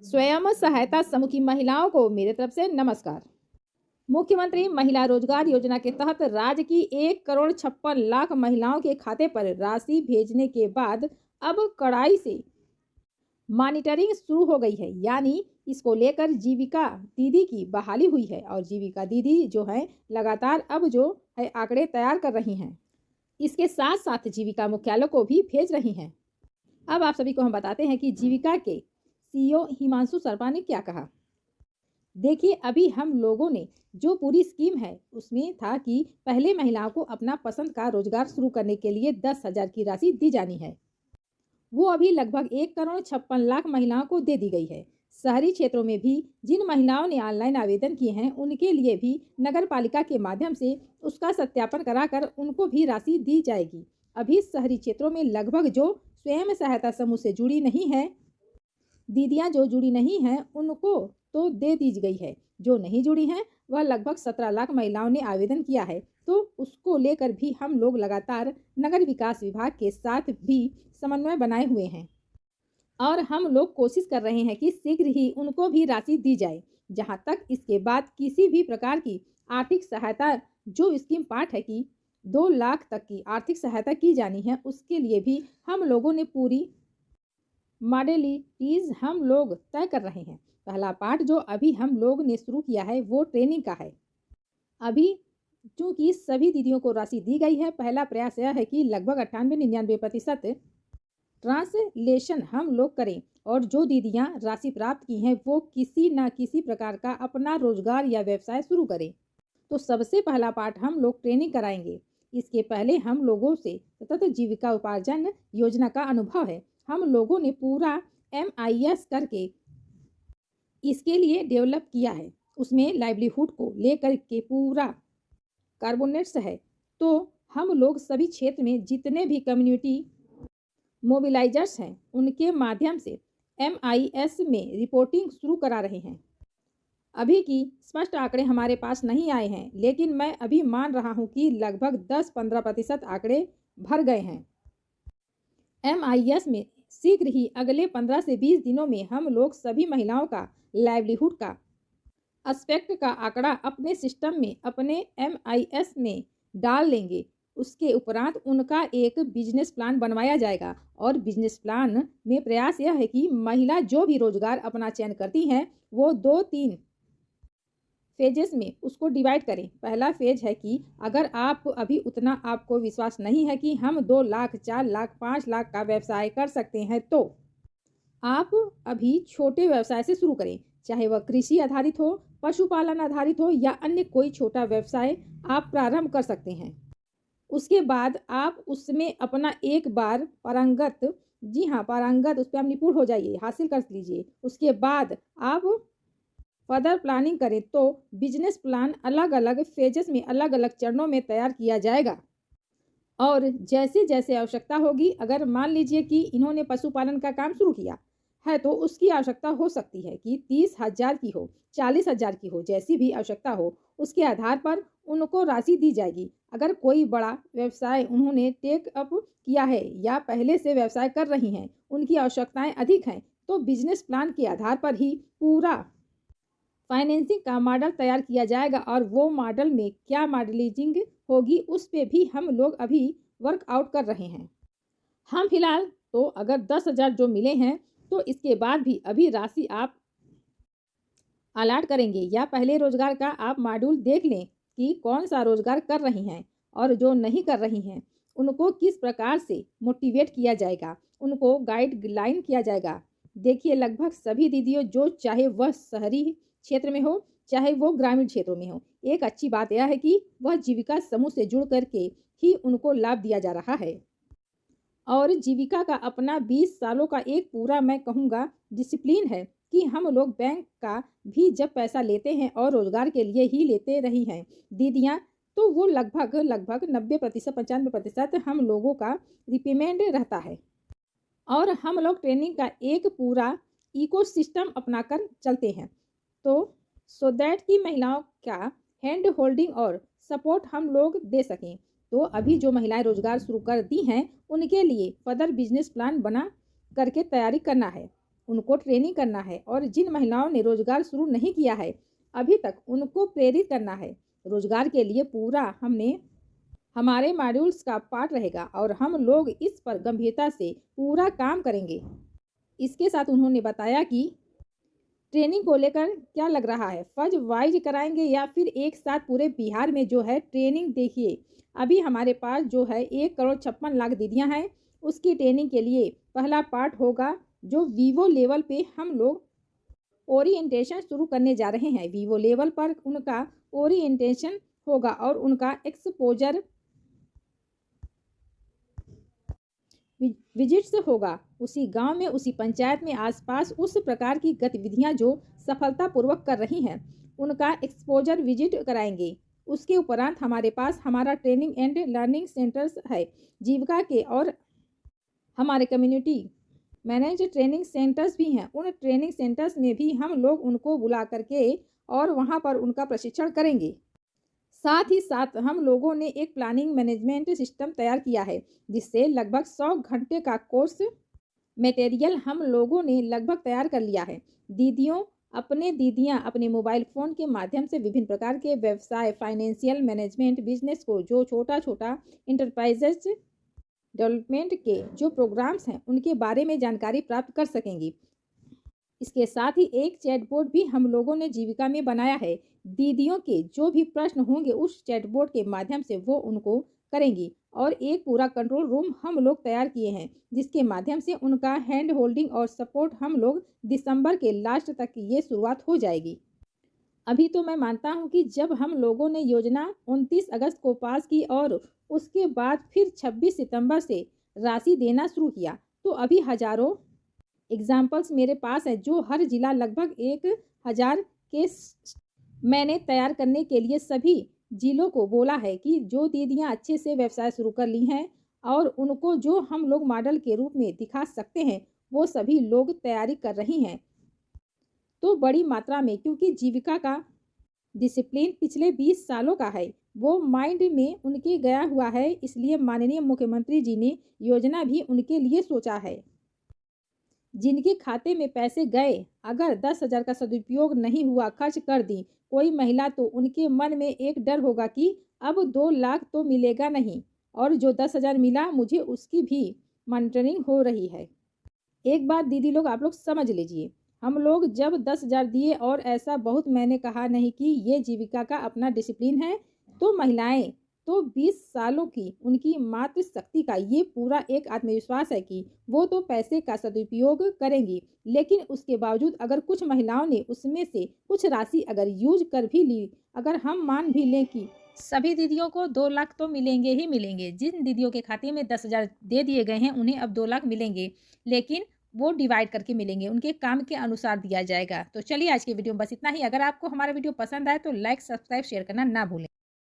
स्वयं सहायता समूह की महिलाओं को मेरे तरफ से नमस्कार। मुख्यमंत्री महिला रोजगार योजना के तहत राज्य की 1,56,00,000 महिलाओं के खाते पर राशि भेजने के बाद अब कड़ाई से मॉनिटरिंग शुरू हो गई है। यानी इसको लेकर जीविका दीदी की बहाली हुई है और जीविका दीदी जो है लगातार अब जो है आंकड़े तैयार कर रही हैं। इसके साथ साथ जीविका मुख्यालय को भी भेज रही हैं। अब आप सभी को हम बताते हैं कि जीविका के सीईओ हिमांशु शर्मा ने क्या कहा। देखिए, अभी हम लोगों ने जो पूरी स्कीम है उसमें था कि पहले महिलाओं को अपना पसंद का रोजगार शुरू करने के लिए 10,000 की राशि दी जानी है। वो अभी लगभग 1,56,00,000 महिलाओं को दे दी गई है। शहरी क्षेत्रों में भी जिन महिलाओं ने ऑनलाइन आवेदन किए हैं उनके लिए भी नगर पालिका के माध्यम से उसका सत्यापन कराकर उनको भी राशि दी जाएगी। अभी शहरी क्षेत्रों में लगभग जो स्वयं सहायता समूह से जुड़ी नहीं है, दीदियां जो जुड़ी नहीं हैं उनको तो दे दी गई है। जो नहीं जुड़ी हैं वह लगभग 17 लाख महिलाओं ने आवेदन किया है। तो उसको लेकर भी हम लोग लगातार नगर विकास विभाग के साथ भी समन्वय बनाए हुए हैं और हम लोग कोशिश कर रहे हैं कि शीघ्र ही उनको भी राशि दी जाए। जहां तक इसके बाद किसी भी प्रकार की आर्थिक सहायता जो स्कीम पार्ट है कि 2 लाख तक की आर्थिक सहायता की जानी है, उसके लिए भी हम लोगों ने पूरी मॉडलिटीज हम लोग तय कर रहे हैं। पहला पार्ट जो अभी हम लोग ने शुरू किया है वो ट्रेनिंग का है। अभी चूँकि सभी दीदियों को राशि दी गई है, पहला प्रयास यह है कि लगभग 98-99% ट्रांसलेशन हम लोग करें और जो दीदियां राशि प्राप्त की हैं वो किसी न किसी प्रकार का अपना रोजगार या व्यवसाय शुरू करें। तो सबसे पहला पार्ट हम लोग ट्रेनिंग कराएंगे। इसके पहले हम लोगों से सतत जीविका उपार्जन योजना का अनुभव है। हम लोगों ने पूरा MIS करके इसके लिए डेवलप किया है। उसमें लाइवलीहुड को लेकर के पूरा कार्बोनेट्स है। तो हम लोग सभी क्षेत्र में जितने भी कम्युनिटी मोबिलाइजर्स हैं उनके माध्यम से MIS में रिपोर्टिंग शुरू करा रहे हैं। अभी की स्पष्ट आंकड़े हमारे पास नहीं आए हैं, लेकिन मैं अभी मान रहा हूं कि लगभग 10-15% आंकड़े भर गए हैं। MIS में शीघ्र ही अगले 15 से 20 दिनों में हम लोग सभी महिलाओं का लाइवलीहुड का एस्पेक्ट का आंकड़ा अपने सिस्टम में अपने MIS में डाल लेंगे। उसके उपरांत उनका एक बिजनेस प्लान बनवाया जाएगा और बिजनेस प्लान में प्रयास यह है कि महिला जो भी रोजगार अपना चयन करती हैं वो 2-3 फेजेस में उसको डिवाइड करें। पहला फेज है कि अगर आप अभी उतना आपको विश्वास नहीं है कि हम 2 लाख 4 लाख 5 लाख का व्यवसाय कर सकते हैं, तो आप अभी छोटे व्यवसाय से शुरू करें। चाहे वह कृषि आधारित हो, पशुपालन आधारित हो या अन्य कोई छोटा व्यवसाय आप प्रारंभ कर सकते हैं। उसके बाद आप उसमें अपना एक बार पारंगत, जी हाँ पारंगत, उस पर आप निपुण हो जाइए, हासिल कर लीजिए। उसके बाद आप फर्दर प्लानिंग करें तो बिजनेस प्लान अलग अलग फेजेस में अलग अलग चरणों में तैयार किया जाएगा और जैसे जैसे आवश्यकता होगी, अगर मान लीजिए कि इन्होंने पशुपालन का काम शुरू किया है तो उसकी आवश्यकता हो सकती है कि 30,000 की हो, 40,000 की हो, जैसी भी आवश्यकता हो उसके आधार पर उनको राशि दी जाएगी। अगर कोई बड़ा व्यवसाय उन्होंने टेक अप किया है या पहले से व्यवसाय कर रही हैं, उनकी आवश्यकताएं अधिक हैं, तो बिजनेस प्लान के आधार पर ही पूरा फाइनेंसिंग का मॉडल तैयार किया जाएगा और वो मॉडल में क्या मॉडलिंग होगी उस पे भी हम लोग अभी वर्कआउट कर रहे हैं। हम फिलहाल तो अगर 10,000 जो मिले हैं तो इसके बाद भी अभी राशि आप अलाट करेंगे या पहले रोजगार का आप मॉड्यूल देख लें कि कौन सा रोजगार कर रही हैं और जो नहीं कर रही हैं उनको किस प्रकार से मोटिवेट किया जाएगा, उनको गाइडलाइन किया जाएगा। देखिए, लगभग सभी दीदियों जो चाहे वह शहरी क्षेत्र में हो चाहे वो ग्रामीण क्षेत्रों में हो, एक अच्छी बात यह है कि वह जीविका समूह से जुड़ करके ही उनको लाभ दिया जा रहा है और जीविका का अपना 20 सालों का एक पूरा मैं कहूँगा डिसिप्लिन है कि हम लोग बैंक का भी जब पैसा लेते हैं और रोजगार के लिए ही लेते रही हैं दीदियाँ, तो वो लगभग 90% 95% हम लोगों का रिपेमेंट रहता है और हम लोग ट्रेनिंग का एक पूरा इकोसिस्टम अपनाकर चलते हैं। तो सो दैट की महिलाओं का हैंड होल्डिंग और सपोर्ट हम लोग दे सकें। तो अभी जो महिलाएं रोजगार शुरू कर दी हैं उनके लिए फर्दर बिजनेस प्लान बना करके तैयारी करना है। उनको ट्रेनिंग करना है और जिन महिलाओं ने रोजगार शुरू नहीं किया है अभी तक उनको प्रेरित करना है। रोजगार के लिए पूरा हमारे मॉड्यूल्स का पार्ट रहेगा और हम लोग इस पर गंभीरता से पूरा काम करेंगे। इसके साथ उन्होंने बताया कि ट्रेनिंग को लेकर क्या लग रहा है, फज वाइज कराएंगे या फिर एक साथ पूरे बिहार में जो है ट्रेनिंग। देखिए अभी हमारे पास जो है 1,56,00,000 दीदियां हैं, उसकी ट्रेनिंग के लिए पहला पार्ट होगा जो वीवो लेवल पे हम लोग ओरिएंटेशन शुरू करने जा रहे हैं। वीवो लेवल पर उनका ओरिएंटेशन होगा और उनका एक्सपोजर विजिट्स होगा उसी गांव में, उसी पंचायत में, आसपास उस प्रकार की गतिविधियां जो सफलतापूर्वक कर रही हैं उनका एक्सपोजर विजिट कराएंगे। उसके उपरांत हमारे पास हमारा ट्रेनिंग एंड लर्निंग सेंटर्स है जीविका के, और हमारे कम्युनिटी मैनेज ट्रेनिंग सेंटर्स भी हैं। उन ट्रेनिंग सेंटर्स में भी हम लोग उनको बुला करके और वहाँ पर उनका प्रशिक्षण करेंगे। साथ ही साथ हम लोगों ने एक प्लानिंग मैनेजमेंट सिस्टम तैयार किया है जिससे लगभग 100 घंटे का कोर्स मटेरियल हम लोगों ने लगभग तैयार कर लिया है। दीदियां अपने मोबाइल फ़ोन के माध्यम से विभिन्न प्रकार के व्यवसाय, फाइनेंशियल मैनेजमेंट, बिजनेस को जो छोटा छोटा इंटरप्राइजेज डेवलपमेंट के जो प्रोग्राम्स हैं उनके बारे में जानकारी प्राप्त कर सकेंगी। इसके साथ ही एक चैटबोर्ड भी हम लोगों ने जीविका में बनाया है। दीदियों के जो भी प्रश्न होंगे उस चैटबोर्ड के माध्यम से वो उनको करेंगी, और एक पूरा कंट्रोल रूम हम लोग तैयार किए हैं जिसके माध्यम से उनका हैंड होल्डिंग और सपोर्ट हम लोग दिसंबर के लास्ट तक ये शुरुआत हो जाएगी। अभी तो मैं मानता हूँ कि जब हम लोगों ने योजना 29 अगस्त को पास की और उसके बाद फिर 26 सितंबर से राशि देना शुरू किया, तो अभी हजारों एग्जाम्पल्स मेरे पास है जो हर जिला लगभग 1,000 के मैंने तैयार करने के लिए सभी जिलों को बोला है कि जो दीदियां अच्छे से व्यवसाय शुरू कर ली हैं और उनको जो हम लोग मॉडल के रूप में दिखा सकते हैं वो सभी लोग तैयारी कर रही हैं। तो बड़ी मात्रा में, क्योंकि जीविका का डिसिप्लिन पिछले 20 सालों का है, वो माइंड में उनके गया हुआ है, इसलिए माननीय मुख्यमंत्री जी ने योजना भी उनके लिए सोचा है। जिनके खाते में पैसे गए, अगर 10,000 का सदुपयोग नहीं हुआ, खर्च कर दी कोई महिला, तो उनके मन में एक डर होगा कि अब 2 लाख तो मिलेगा नहीं, और जो 10,000 मिला मुझे उसकी भी मॉनिटरिंग हो रही है। एक बात दीदी लोग आप लोग समझ लीजिए, हम लोग जब 10,000 दिए, और ऐसा बहुत मैंने कहा नहीं कि ये जीविका का अपना डिसिप्लिन है, तो महिलाएं तो 20 सालों की उनकी मातृ शक्ति का ये पूरा एक आत्मविश्वास है कि वो तो पैसे का सदुपयोग करेंगी, लेकिन उसके बावजूद अगर कुछ महिलाओं ने उसमें से कुछ राशि अगर यूज कर भी ली, अगर हम मान भी लें कि सभी दीदियों को 2 लाख तो मिलेंगे ही मिलेंगे, जिन दीदियों के खाते में 10,000 दे दिए गए हैं उन्हें अब 2 लाख मिलेंगे, लेकिन वो डिवाइड करके मिलेंगे, उनके काम के अनुसार दिया जाएगा। तो चलिए आज की वीडियो में बस इतना ही। अगर आपको हमारा वीडियो पसंद आए तो लाइक, सब्सक्राइब, शेयर करना ना भूलें।